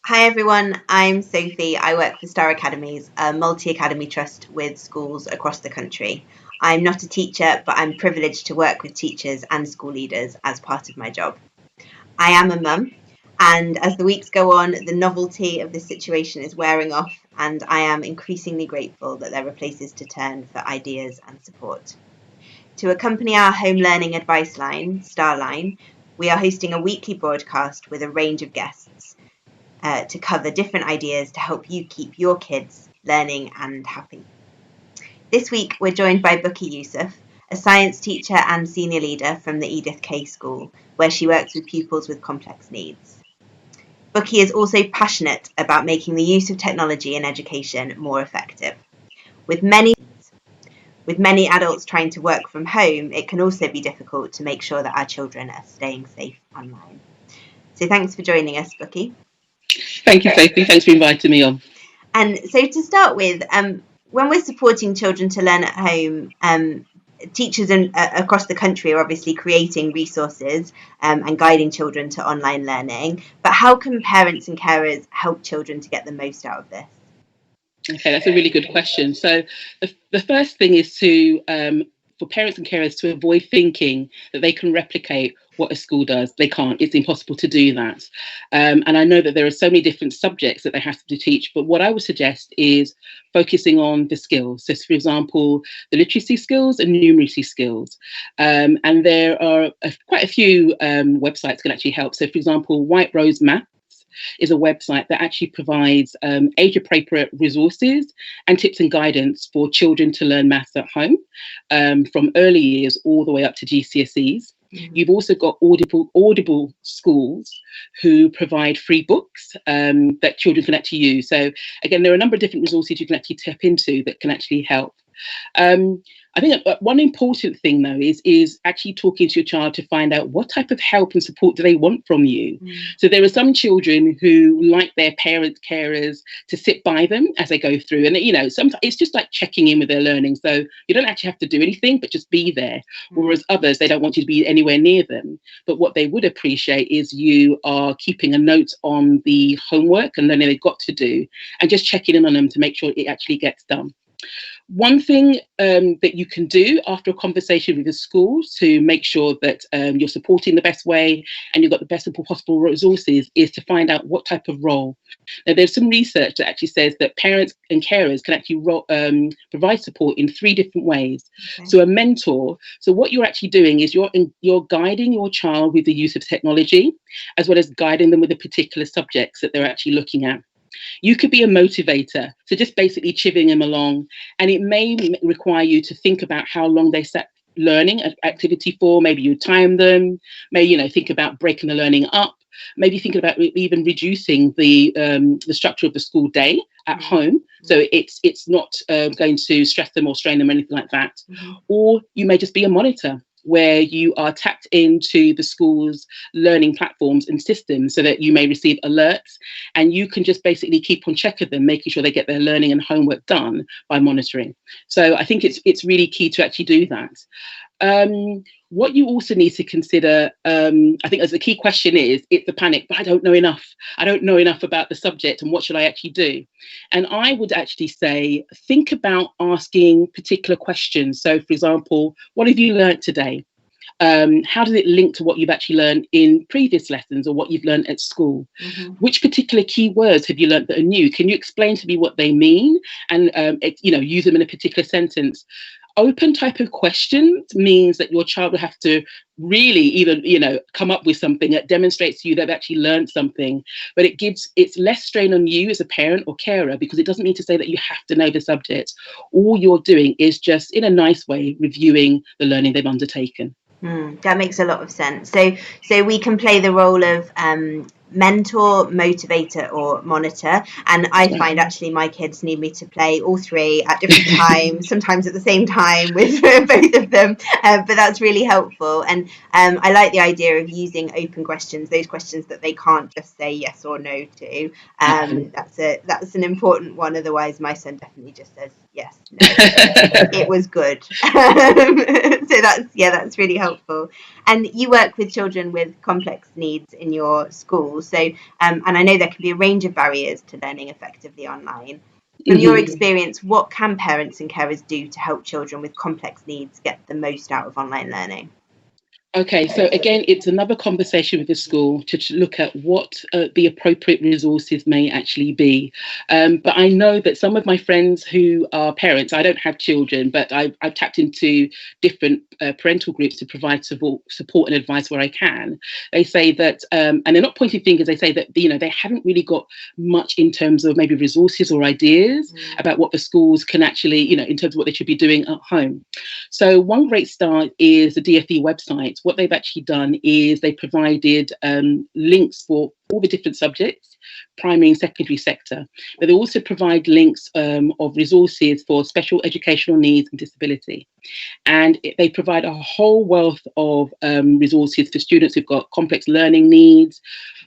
Hi everyone, I'm Sophie. I work for Star Academies, a multi-academy trust with schools across the country. I'm not a teacher, but I'm privileged to work with teachers and school leaders as part of my job. I am a mum, and as the weeks go on, the novelty of this situation is wearing off, and I am increasingly grateful that there are places to turn for ideas and support. To accompany our home learning advice line, StarLine, we are hosting a weekly broadcast with a range of guests to cover different ideas to help you keep your kids learning and happy. This week, we're joined by Bukky Yusuf, a science teacher and senior leader from the Edith Kay School, where she works with pupils with complex needs. Bukky is also passionate about making the use of technology in education more effective. With many adults trying to work from home, it can also be difficult to make sure that our children are staying safe online. So thanks for joining us, Bukky. Thank you, Sophie. Thanks for inviting me on. And so to start with, when we're supporting children to learn at home, teachers across the country are obviously creating resources and guiding children to online learning. But how can parents and carers help children to get the most out of this? Okay, that's a really good question. So the first thing is for parents and carers to avoid thinking that they can replicate what a school does. They can't. It's impossible to do that. And I know that there are so many different subjects that they have to teach, but what I would suggest is focusing on the skills. So, for example, the literacy skills and numeracy skills. And there are quite a few websites can actually help. So, for example, White Rose Math is a website that actually provides age-appropriate resources and tips and guidance for children to learn maths at home from early years all the way up to GCSEs. Mm-hmm. You've also got Audible schools who provide free books that children can actually use. So again, there are a number of different resources you can actually tap into that can actually help. I think one important thing, though, is actually talking to your child to find out what type of help and support do they want from you. Mm. So there are some children who like their parents, carers to sit by them as they go through. And, sometimes it's just like checking in with their learning. So you don't actually have to do anything, but just be there. Mm. Whereas others, they don't want you to be anywhere near them. But what they would appreciate is you are keeping a note on the homework and learning they've got to do and just checking in on them to make sure it actually gets done. One thing that you can do after a conversation with the school to make sure that you're supporting the best way and you've got the best possible resources is to find out what type of role. Now, there's some research that actually says that parents and carers can actually provide support in 3 different ways. Okay. So a mentor, so what you're actually doing is you're guiding your child with the use of technology, as well as guiding them with the particular subjects that they're actually looking at. You could be a motivator, so just basically chivvying them along, and it may require you to think about how long they set learning activity for. Maybe you time them, maybe think about breaking the learning up, maybe thinking about even reducing the structure of the school day at home, so it's not going to stress them or strain them or anything like that. Mm-hmm. Or you may just be a monitor, where you are tapped into the school's learning platforms and systems so that you may receive alerts and you can just basically keep on check of them, making sure they get their learning and homework done by monitoring. So I think it's really key to actually do that. What you also need to consider, I think as the key question is, it's the panic, but I don't know enough. I don't know enough about the subject and what should I actually do? And I would actually say, think about asking particular questions. So for example, what have you learned today? How does it link to what you've actually learned in previous lessons or what you've learned at school? Mm-hmm. Which particular keywords have you learned that are new? Can you explain to me what they mean and use them in a particular sentence? Open type of questions means that your child will have to really even, come up with something that demonstrates to you they've actually learned something, but it's less strain on you as a parent or carer, because it doesn't mean to say that you have to know the subject. All you're doing is just in a nice way reviewing the learning they've undertaken. That makes a lot of sense. So we can play the role of mentor, motivator, or monitor. And I find actually my kids need me to play all 3 at different times, sometimes at the same time with both of them. But that's really helpful. And I like the idea of using open questions, those questions that they can't just say yes or no to. That's an important one. Otherwise, my son definitely just says Yes, no, it was good. So that's really helpful. And you work with children with complex needs in your school. So, and I know there can be a range of barriers to learning effectively online. From your experience, what can parents and carers do to help children with complex needs get the most out of online learning? Okay, so again, it's another conversation with the school to look at what the appropriate resources may actually be. But I know that some of my friends who are parents, I don't have children, but I've tapped into different parental groups to provide support and advice where I can. They say that, and they're not pointing fingers, they say that, they haven't really got much in terms of maybe resources or ideas about what the schools can actually, in terms of what they should be doing at home. So one great start is the DfE website. What they've actually done is they provided links for all the different subjects, primary and secondary sector, but they also provide links of resources for special educational needs and disability. And they provide a whole wealth of resources for students who've got complex learning needs,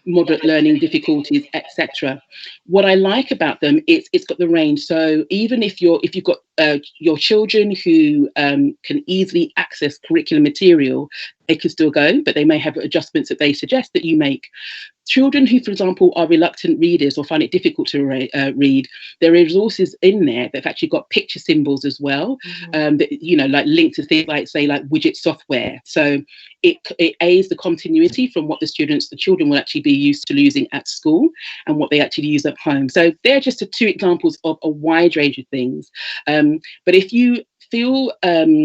moderate learning difficulties, etc. What I like about them is it's got the range. So even if you've got your children who can easily access curriculum material, they can still go, but they may have adjustments that they suggest that you make. Children who, for example, are reluctant readers or find it difficult to read, there are resources in there that have actually got picture symbols as well, that, like linked to things like, say, like widget software. So it aids the continuity from what the children will actually be used to using at school and what they actually use at home. So they're just two examples of a wide range of things. But if you feel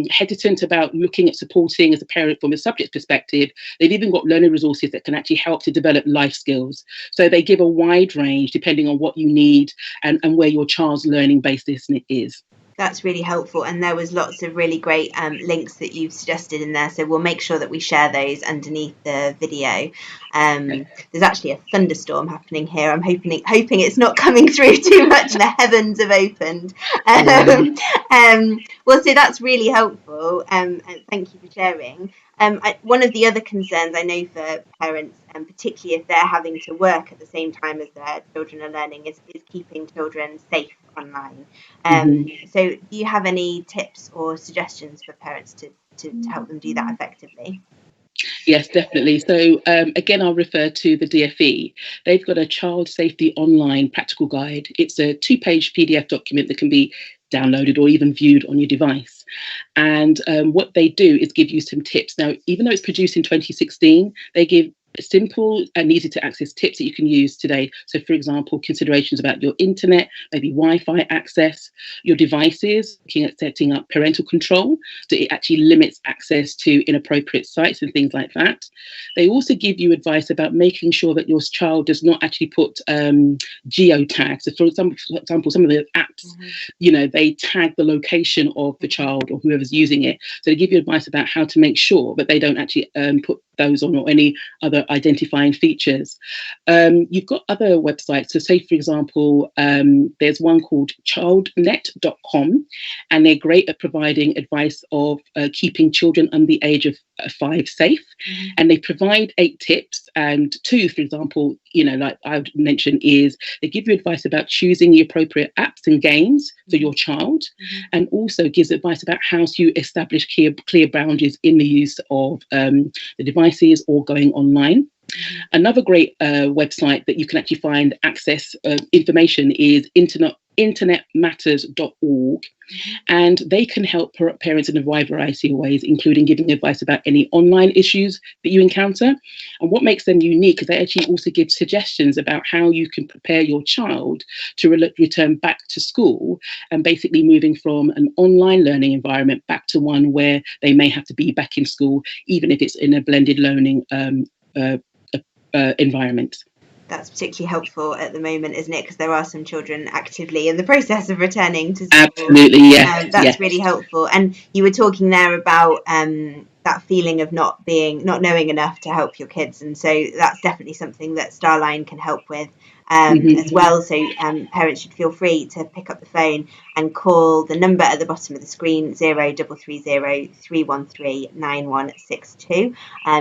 hesitant about looking at supporting as a parent from a subject perspective, they've even got learning resources that can actually help to develop life skills. So they give a wide range depending on what you need and where your child's learning basis is. That's really helpful, and there was lots of really great links that you've suggested in there, so we'll make sure that we share those underneath the video. There's actually a thunderstorm happening here. I'm hoping it's not coming through too much and the heavens have opened. Well, so that's really helpful, and thank you for sharing. One of the other concerns I know for parents, and particularly if they're having to work at the same time as their children are learning, is keeping children safe online. So do you have any tips or suggestions for parents to help them do that effectively? Yes, definitely. So again, I'll refer to the DfE. They've got a child safety online practical guide. It's a 2-page PDF document that can be downloaded or even viewed on your device. And what they do is give you some tips. Now, even though it's produced in 2016, they give simple and easy to access tips that you can use today. So, for example, considerations about your internet, maybe Wi-Fi access, your devices, looking at setting up parental control, so it actually limits access to inappropriate sites and things like that. They also give you advice about making sure that your child does not actually put geotags. So, for example, some of the apps, they tag the location of the child or whoever's using it. So they give you advice about how to make sure that they don't actually put those on or any other identifying features. You've got other websites. So say, for example, there's one called childnet.com, and they're great at providing advice of keeping children under the age of 5 safe. And they provide 8 tips, and 2, for example, like I would mention, is they give you advice about choosing the appropriate apps and games for your child, and also gives advice about how to establish clear boundaries in the use of the devices or going online. Another great website that you can actually find access information is internetmatters.org, and they can help parents in a wide variety of ways, including giving advice about any online issues that you encounter. And what makes them unique is they actually also give suggestions about how you can prepare your child to return back to school, and basically moving from an online learning environment back to one where they may have to be back in school, even if it's in a blended learning environment. That's particularly helpful at the moment, isn't it? Because there are some children actively in the process of returning to school. Absolutely, yes. That's really helpful. And you were talking there about that feeling of not knowing enough to help your kids, and so that's definitely something that StarLive can help with as well. So parents should feel free to pick up the phone and call the number at the bottom of the screen, 0330 313 9162.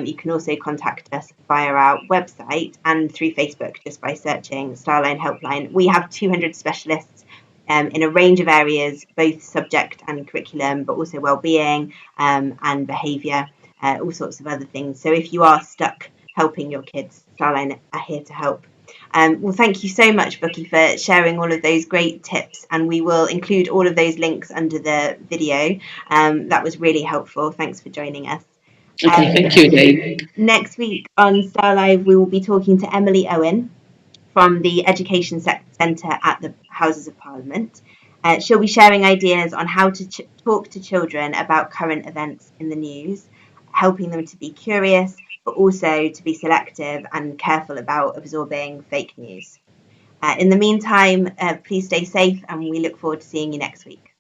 You can also contact us via our website and through Facebook just by searching StarLive Helpline. We have 200 specialists in a range of areas, both subject and curriculum, but also well-being and behaviour, all sorts of other things. So if you are stuck helping your kids, StarLive are here to help. Well, thank you so much, Bukky, for sharing all of those great tips, and we will include all of those links under the video. That was really helpful. Thanks for joining us. Okay, thank you again. Next week on StarLive, we will be talking to Emily Owen from the Education Centre at the Houses of Parliament. She'll be sharing ideas on how to talk to children about current events in the news, helping them to be curious, but also to be selective and careful about absorbing fake news. In the meantime, please stay safe, and we look forward to seeing you next week.